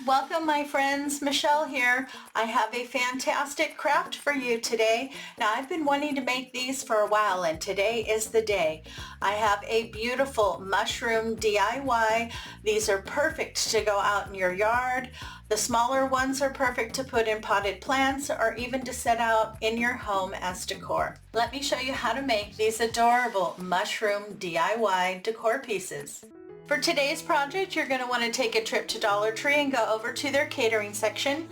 Welcome my friends, Michelle here. I have a fantastic craft for you today. Now I've been wanting to make these for a while and today is the day. I have a beautiful mushroom DIY. These are perfect to go out in your yard. The smaller ones are perfect to put in potted plants or even to set out in your home as decor. Let me show you how to make these adorable mushroom DIY decor pieces. For today's project, you're going to want to take a trip to Dollar Tree and go over to their catering section.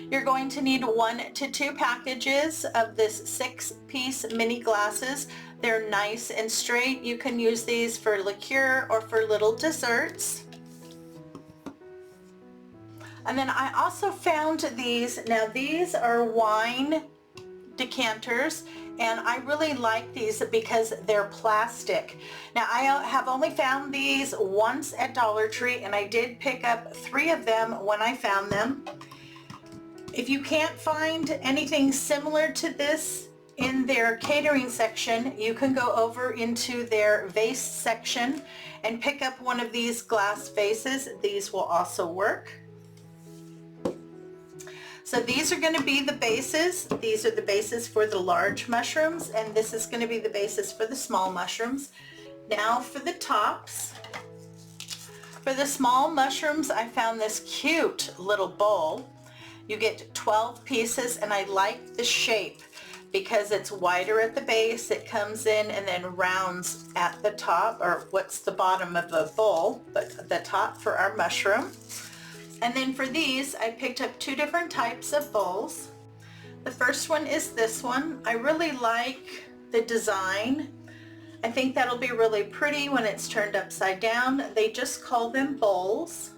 You're going to need 1 to 2 packages of this 6-piece mini glasses. They're nice and straight. You can use these for liqueur or for little desserts. And then I also found these. Now these are wine decanters, and I really like these because they're plastic. Now I have only found these once at Dollar Tree, and I did pick up 3 of them when I found them. If you can't find anything similar to this in their catering section, you can go over into their vase section and pick up one of these glass vases. These will also work. So these are going to be the bases. These are the bases for the large mushrooms, and this is going to be the basis for the small mushrooms. Now for the tops. For the small mushrooms, I found this cute little bowl. You get 12 pieces, and I like the shape because it's wider at the base. It comes in and then rounds at the top, or what's the bottom of the bowl, but the top for our mushroom. And then for these, I picked up 2 different types of bowls. The first one is this one. I really like the design. I think that'll be really pretty when it's turned upside down. They just call them bowls.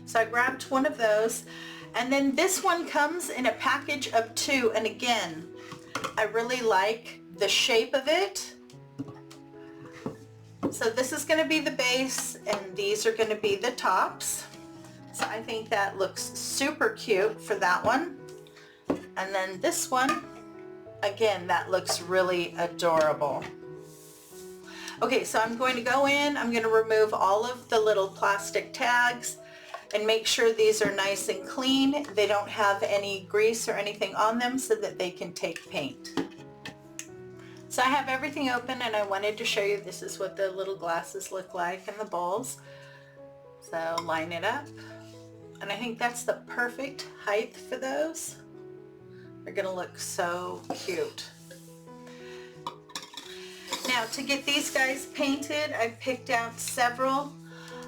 So I grabbed one of those. And then this one comes in a package of 2. And again, I really like the shape of it. So this is going to be the base, and these are going to be the tops. So I think that looks super cute for that one. And then this one, again, that looks really adorable. Okay, so I'm going to go in, I'm going to remove all of the little plastic tags and make sure these are nice and clean. They don't have any grease or anything on them so that they can take paint. So I have everything open, and I wanted to show you this is what the little glasses look like and the bowls. So line it up. And I think that's the perfect height for those. They're going to look so cute. Now to get these guys painted, I've picked out several.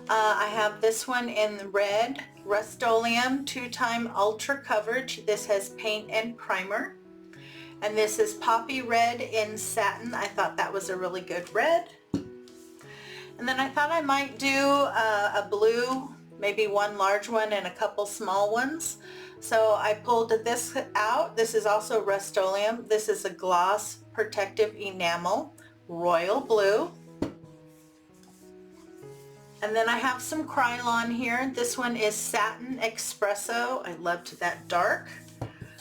I have this one in red, Rust-Oleum 2-time Ultra Coverage. This has paint and primer. And this is Poppy Red in Satin. I thought that was a really good red. And then I thought I might do a blue, maybe one large one and a couple small ones. So I pulled this out. This is also Rust-Oleum. This is a gloss protective enamel, royal blue. And then I have some Krylon here. This one is Satin Espresso. I loved that dark.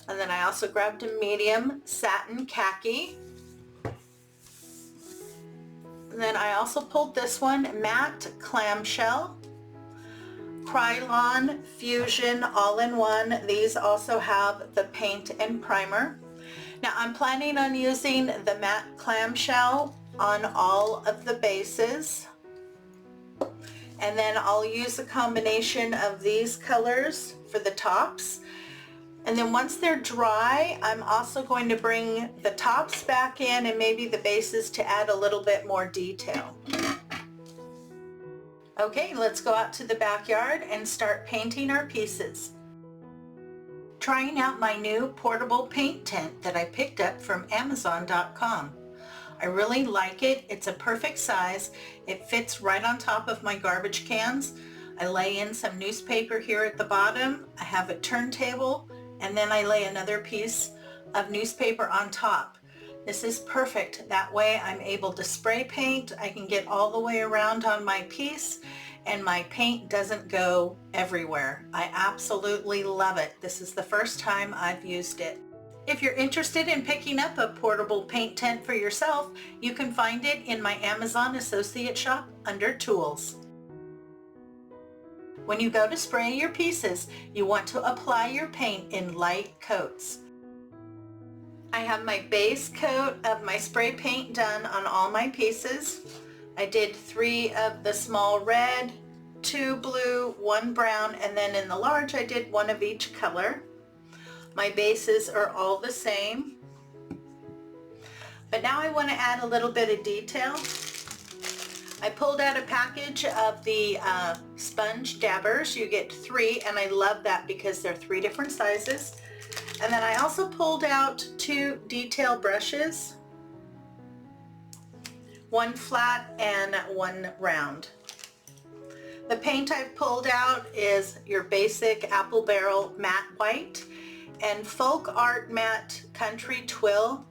And then I also grabbed a medium Satin Khaki. And then I also pulled this one, Matte Clamshell. Krylon Fusion All-in-One. These also have the paint and primer. Now I'm planning on using the matte clamshell on all of the bases. And then I'll use a combination of these colors for the tops. And then once they're dry, I'm also going to bring the tops back in and maybe the bases to add a little bit more detail. Okay, let's go out to the backyard and start painting our pieces. Trying out my new portable paint tent that I picked up from Amazon.com. I really like it. It's a perfect size. It fits right on top of my garbage cans. I lay in some newspaper here at the bottom. I have a turntable, and then I lay another piece of newspaper on top. This is perfect. That way I'm able to spray paint. I can get all the way around on my piece, and my paint doesn't go everywhere. I absolutely love it. This is the first time I've used it. If you're interested in picking up a portable paint tent for yourself, you can find it in my Amazon associate shop under Tools. When you go to spray your pieces, you want to apply your paint in light coats. I have my base coat of my spray paint done on all my pieces. I did 3 of the small red, 2 blue, 1 brown, and then in the large I did 1 of each color. My bases are all the same. But now I want to add a little bit of detail. I pulled out a package of the sponge dabbers. You get 3, and I love that because they're 3 different sizes. And then I also pulled out 2 detail brushes, 1 flat and 1 round. The paint I've pulled out is your basic Apple Barrel Matte White and Folk Art Matte Country Twill.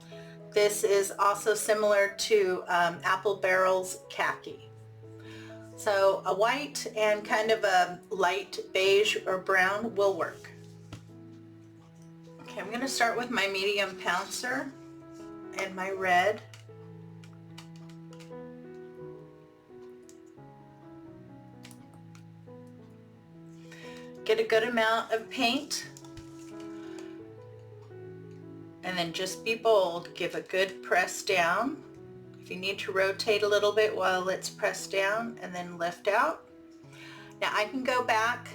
This is also similar to Apple Barrel's Khaki. So a white and kind of a light beige or brown will work. Okay, I'm going to start with my medium pouncer and my red. Get a good amount of paint. And then just be bold, give a good press down. If you need to rotate a little bit while it's pressed down and then lift out. Now I can go back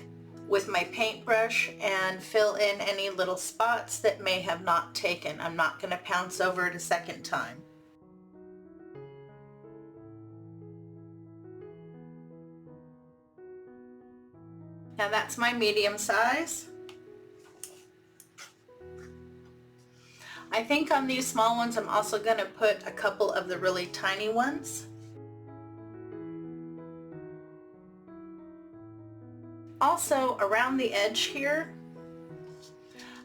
with my paintbrush and fill in any little spots that may have not taken. I'm not going to pounce over it a second time. Now that's my medium size. I think on these small ones I'm also going to put a couple of the really tiny ones. Also around the edge here,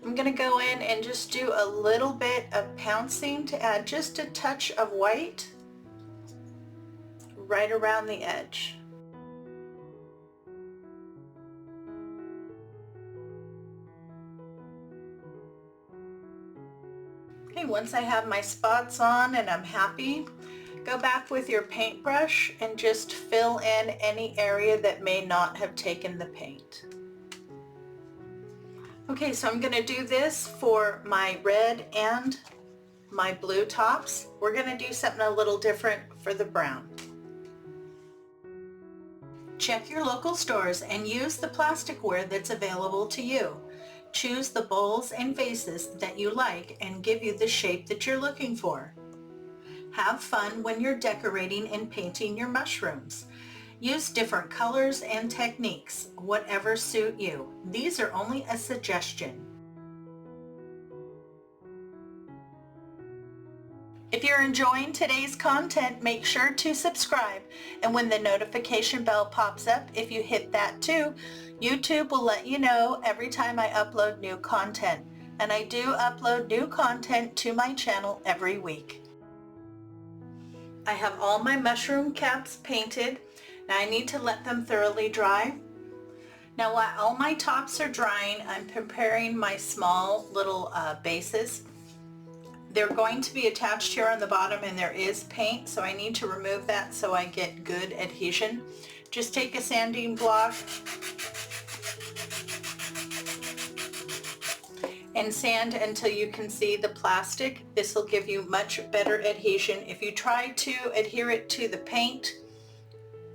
I'm going to go in and just do a little bit of pouncing to add just a touch of white right around the edge. Okay, once I have my spots on and I'm happy, go back with your paintbrush and just fill in any area that may not have taken the paint. Okay, so I'm going to do this for my red and my blue tops. We're going to do something a little different for the brown. Check your local stores and use the plasticware that's available to you. Choose the bowls and vases that you like and give you the shape that you're looking for. Have fun when you're decorating and painting your mushrooms. Use different colors and techniques, whatever suit you. These are only a suggestion. If you're enjoying today's content, make sure to subscribe, and when the notification bell pops up, if you hit that too, YouTube will let you know every time I upload new content. And I do upload new content to my channel every week. I have all my mushroom caps painted. Now I need to let them thoroughly dry. Now while all my tops are drying, I'm preparing my small little bases. They're going to be attached here on the bottom and there is paint, so I need to remove that so I get good adhesion. Just take a sanding block and sand until you can see the plastic. This will give you much better adhesion. If you try to adhere it to the paint,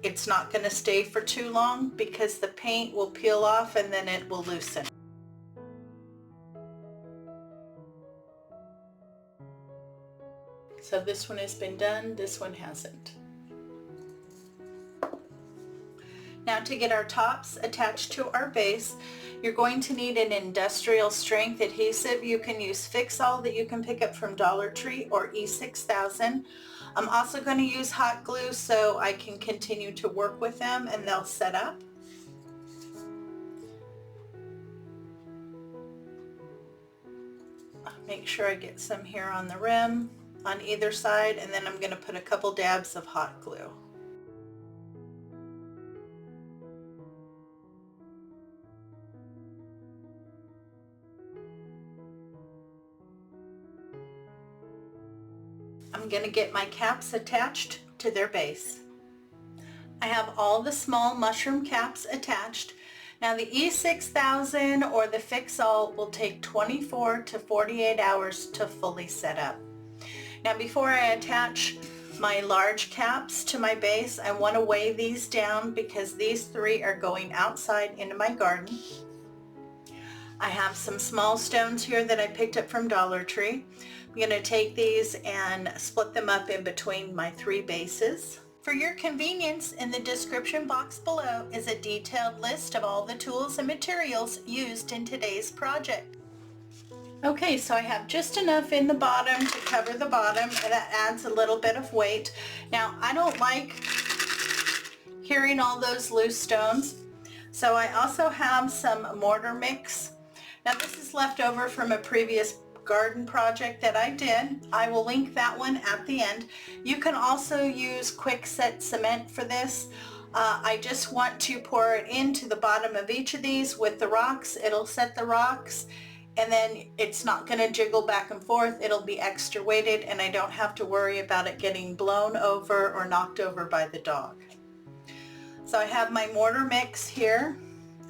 it's not going to stay for too long because the paint will peel off and then it will loosen. So this one has been done, this one hasn't. Now to get our tops attached to our base, you're going to need an industrial strength adhesive. You can use Fix-All that you can pick up from Dollar Tree or E6000. I'm also going to use hot glue so I can continue to work with them and they'll set up. Make sure I get some here on the rim on either side, and then I'm going to put a couple dabs of hot glue. I'm going to get my caps attached to their base. I have all the small mushroom caps attached. Now the E6000 or the Fix-All will take 24 to 48 hours to fully set up. Now before I attach my large caps to my base, I want to weigh these down because these 3 are going outside into my garden. I have some small stones here that I picked up from Dollar Tree. I'm going to take these and split them up in between my 3 bases. For your convenience, in the description box below is a detailed list of all the tools and materials used in today's project. Okay, so I have just enough in the bottom to cover the bottom, and that adds a little bit of weight. Now, I don't like hearing all those loose stones, so I also have some mortar mix. Now this is left over from a previous garden project that I did. I will link that one at the end. You can also use quick set cement for this. I just want to pour it into the bottom of each of these with the rocks. It'll set the rocks, and then it's not going to jiggle back and forth. It'll be extra weighted, and I don't have to worry about it getting blown over or knocked over by the dog. So I have my mortar mix here.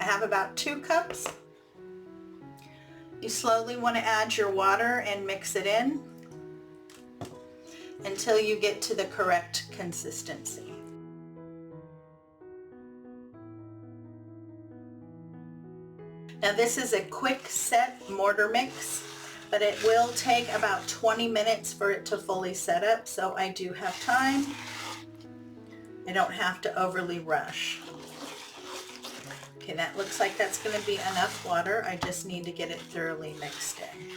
I have about 2 cups. You slowly want to add your water and mix it in until you get to the correct consistency. Now this is a quick set mortar mix, but it will take about 20 minutes for it to fully set up, so I do have time. I don't have to overly rush. Okay, that looks like that's going to be enough water. I just need to get it thoroughly mixed in.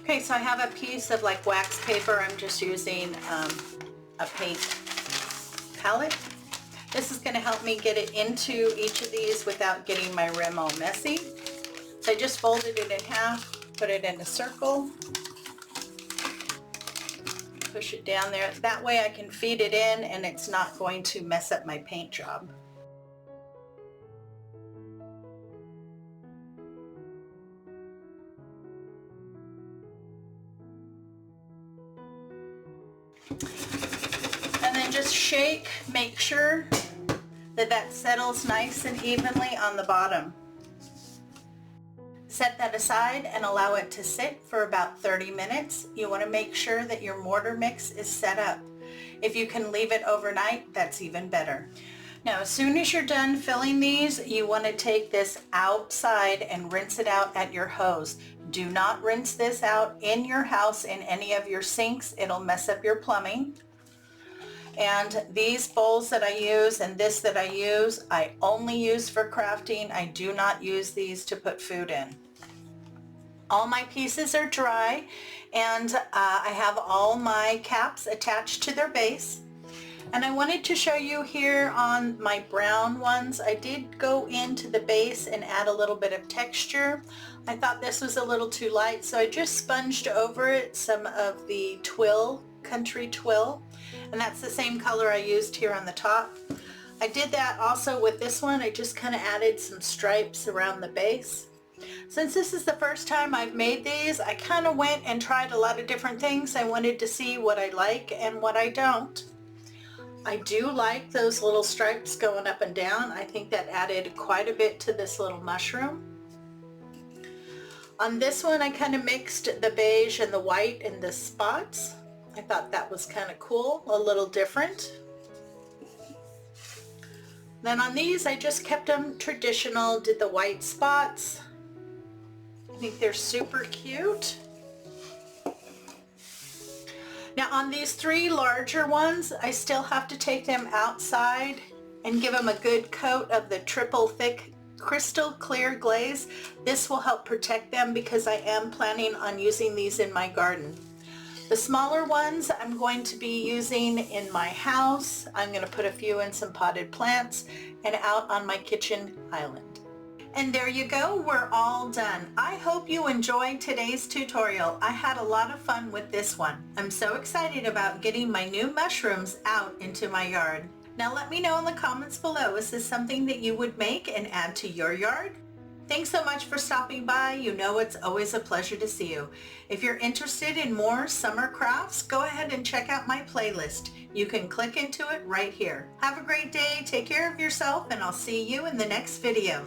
Okay, so I have a piece of like wax paper. I'm just using a paint palette. This is going to help me get it into each of these without getting my rim all messy. So I just folded it in half, put it in a circle. Push it down there. That way I can feed it in and it's not going to mess up my paint job. And then just shake, make sure that that settles nice and evenly on the bottom. Set that aside and allow it to sit for about 30 minutes. You want to make sure that your mortar mix is set up. If you can leave it overnight, that's even better. Now, as soon as you're done filling these, you want to take this outside and rinse it out at your hose. Do not rinse this out in your house in any of your sinks. It'll mess up your plumbing. And these bowls that I use and this that I use, I only use for crafting. I do not use these to put food in. All my pieces are dry, and I have all my caps attached to their base. And I wanted to show you here on my brown ones, I did go into the base and add a little bit of texture. I thought this was a little too light, so I just sponged over it some of the twill, country twill, and that's the same color I used here on the top. I did that also with this one. I just kind of added some stripes around the base. Since this is the first time I've made these, I kind of went and tried a lot of different things. I wanted to see what I like and what I don't. I do like those little stripes going up and down. I think that added quite a bit to this little mushroom. On this one, I kind of mixed the beige and the white and the spots. I thought that was kind of cool, a little different. Then on these, I just kept them traditional, did the white spots. I think they're super cute. Now on these 3 larger ones, I still have to take them outside and give them a good coat of the triple thick crystal clear glaze. This will help protect them because I am planning on using these in my garden. The smaller ones I'm going to be using in my house. I'm going to put a few in some potted plants and out on my kitchen island. And there you go, we're all done. I hope you enjoyed today's tutorial. I had a lot of fun with this one. I'm so excited about getting my new mushrooms out into my yard. Now let me know in the comments below, is this something that you would make and add to your yard? Thanks so much for stopping by. You know it's always a pleasure to see you. If you're interested in more summer crafts, go ahead and check out my playlist. You can click into it right here. Have a great day, take care of yourself, and I'll see you in the next video.